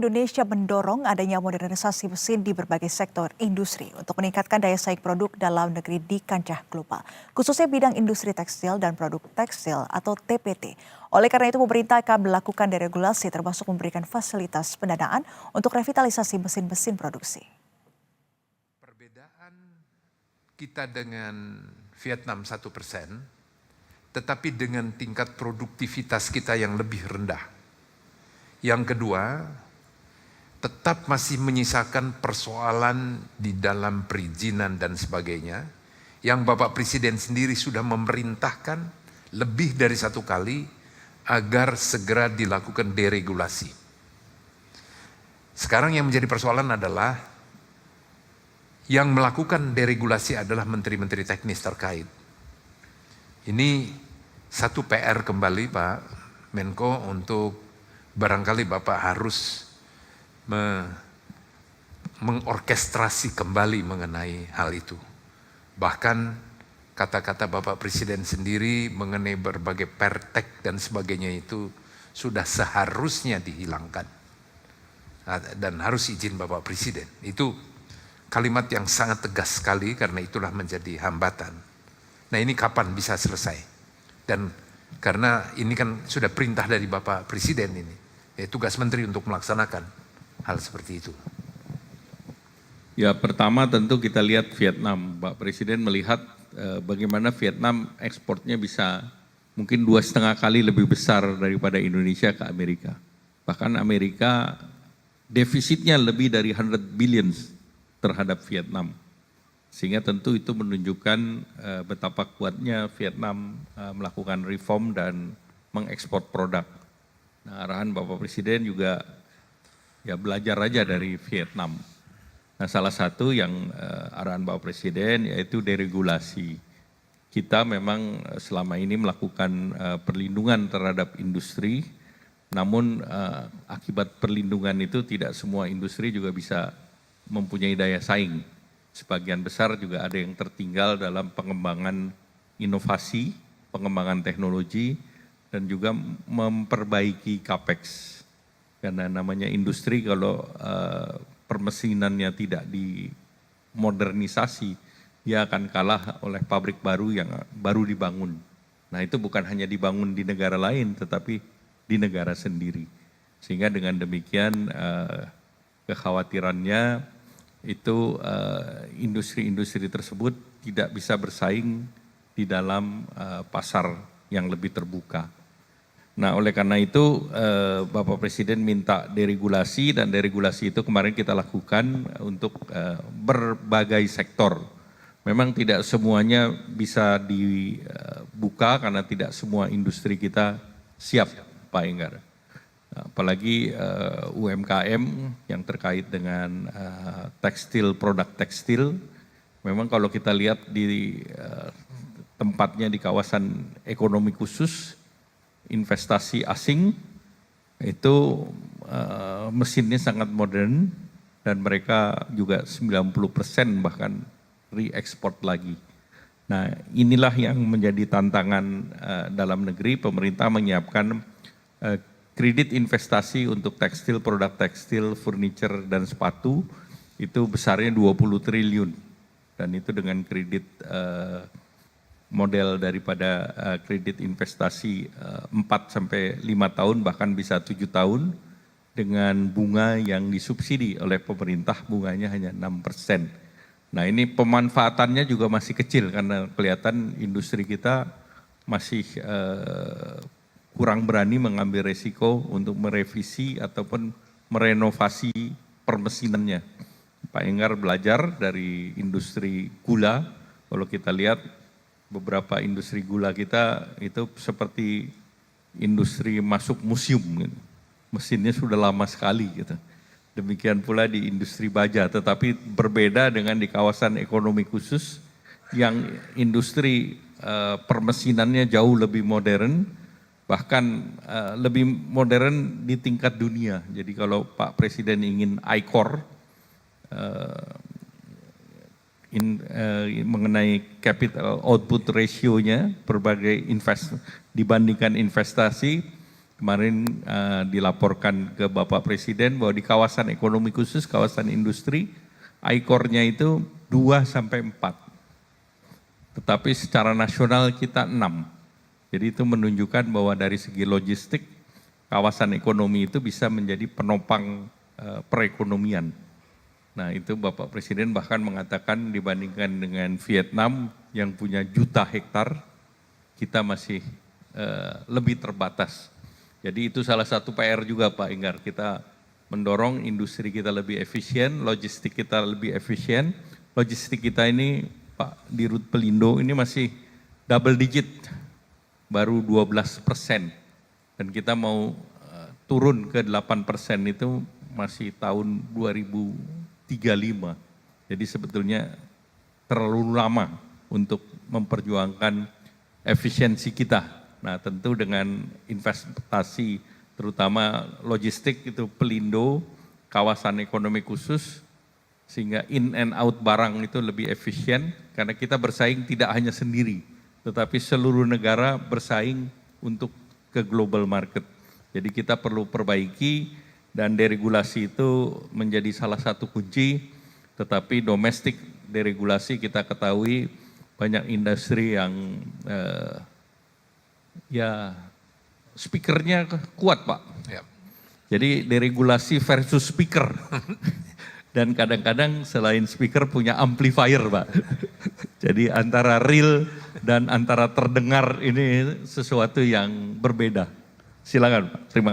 Indonesia mendorong adanya modernisasi mesin di berbagai sektor industri untuk meningkatkan daya saing produk dalam negeri di kancah global, khususnya bidang industri tekstil dan produk tekstil atau TPT. Oleh karena itu, pemerintah akan melakukan deregulasi termasuk memberikan fasilitas pendanaan untuk revitalisasi mesin-mesin produksi. Perbedaan kita dengan Vietnam 1%, tetapi dengan tingkat produktivitas kita yang lebih rendah. Yang kedua, tetap masih menyisakan persoalan di dalam perizinan dan sebagainya, yang Bapak Presiden sendiri sudah memerintahkan lebih dari satu kali agar segera dilakukan deregulasi. Sekarang yang menjadi persoalan adalah yang melakukan deregulasi adalah menteri-menteri teknis terkait. Ini satu PR kembali Pak Menko untuk barangkali Bapak harus mengorkestrasi kembali mengenai hal itu. Bahkan kata-kata Bapak Presiden sendiri mengenai berbagai pertek dan sebagainya itu sudah seharusnya dihilangkan. Dan harus izin Bapak Presiden. Itu kalimat yang sangat tegas sekali karena itulah menjadi hambatan. Nah ini kapan bisa selesai? Dan karena ini kan sudah perintah dari Bapak Presiden ini. Tugas Menteri untuk melaksanakan hal seperti itu. Ya pertama tentu kita lihat Vietnam. Pak Presiden melihat bagaimana Vietnam ekspornya bisa mungkin 2,5 kali lebih besar daripada Indonesia ke Amerika. Bahkan Amerika defisitnya lebih dari 100 billion terhadap Vietnam. Sehingga tentu itu menunjukkan betapa kuatnya Vietnam melakukan reform dan mengekspor produk. Nah, arahan Bapak Presiden juga ya belajar aja dari Vietnam. Nah, salah satu yang arahan Bapak Presiden yaitu deregulasi. Kita memang selama ini melakukan perlindungan terhadap industri, namun akibat perlindungan itu tidak semua industri juga bisa mempunyai daya saing. Sebagian besar juga ada yang tertinggal dalam pengembangan inovasi, pengembangan teknologi, dan juga memperbaiki capex. Karena namanya industri kalau permesinannya tidak dimodernisasi, dia akan kalah oleh pabrik baru yang baru dibangun. Nah itu bukan hanya dibangun di negara lain, tetapi di negara sendiri. Sehingga dengan demikian kekhawatirannya itu industri-industri tersebut tidak bisa bersaing di dalam pasar yang lebih terbuka. Nah oleh karena itu Bapak Presiden minta deregulasi dan deregulasi itu kemarin kita lakukan untuk berbagai sektor. Memang tidak semuanya bisa dibuka karena tidak semua industri kita siap Pak Enggar. Apalagi UMKM yang terkait dengan tekstil, produk tekstil. Memang kalau kita lihat di tempatnya di kawasan ekonomi khusus, investasi asing itu mesinnya sangat modern dan mereka juga 90% bahkan re-export lagi. Nah inilah yang menjadi tantangan dalam negeri. Pemerintah menyiapkan kredit investasi untuk tekstil, produk tekstil, furniture dan sepatu itu besarnya 20 triliun dan itu dengan kredit model daripada kredit investasi 4 sampai 5 tahun bahkan bisa 7 tahun dengan bunga yang disubsidi oleh pemerintah, bunganya hanya 6%. Nah ini pemanfaatannya juga masih kecil karena kelihatan industri kita masih kurang berani mengambil resiko untuk merevisi ataupun merenovasi permesinannya. Pak Enggar belajar dari industri gula, kalau kita lihat beberapa industri gula kita itu seperti industri masuk museum, gitu. Mesinnya sudah lama sekali gitu. Demikian pula di industri baja, tetapi berbeda dengan di kawasan ekonomi khusus yang industri permesinannya jauh lebih modern, bahkan lebih modern di tingkat dunia. Jadi kalau Pak Presiden ingin I-Core, mengenai capital output ratio-nya berbagai dibandingkan investasi, Kemarin dilaporkan ke Bapak Presiden bahwa di kawasan ekonomi khusus, kawasan industri, ICOR-nya itu 2-4. Tetapi secara nasional kita 6. Jadi itu menunjukkan bahwa dari segi logistik, kawasan ekonomi itu bisa menjadi penopang perekonomian. Nah itu Bapak Presiden bahkan mengatakan dibandingkan dengan Vietnam yang punya juta hektar, kita masih lebih terbatas. Jadi itu salah satu PR juga Pak Enggar, kita mendorong industri kita lebih efisien, logistik kita lebih efisien. Logistik kita ini Pak Dirut Pelindo ini masih double digit, baru 12%. Dan kita mau turun ke 8% itu masih tahun 2035. Jadi sebetulnya terlalu lama untuk memperjuangkan efisiensi kita. Nah tentu dengan investasi terutama logistik itu Pelindo, kawasan ekonomi khusus, sehingga in and out barang itu lebih efisien karena kita bersaing tidak hanya sendiri, tetapi seluruh negara bersaing untuk ke global market. Jadi kita perlu perbaiki dan deregulasi itu menjadi salah satu kunci, tetapi domestik deregulasi kita ketahui banyak industri yang ya speakernya kuat Pak. Ya. Jadi deregulasi versus speaker. Dan kadang-kadang selain speaker punya amplifier Pak. Jadi antara real dan antara terdengar ini sesuatu yang berbeda. Silakan Pak. Terima kasih.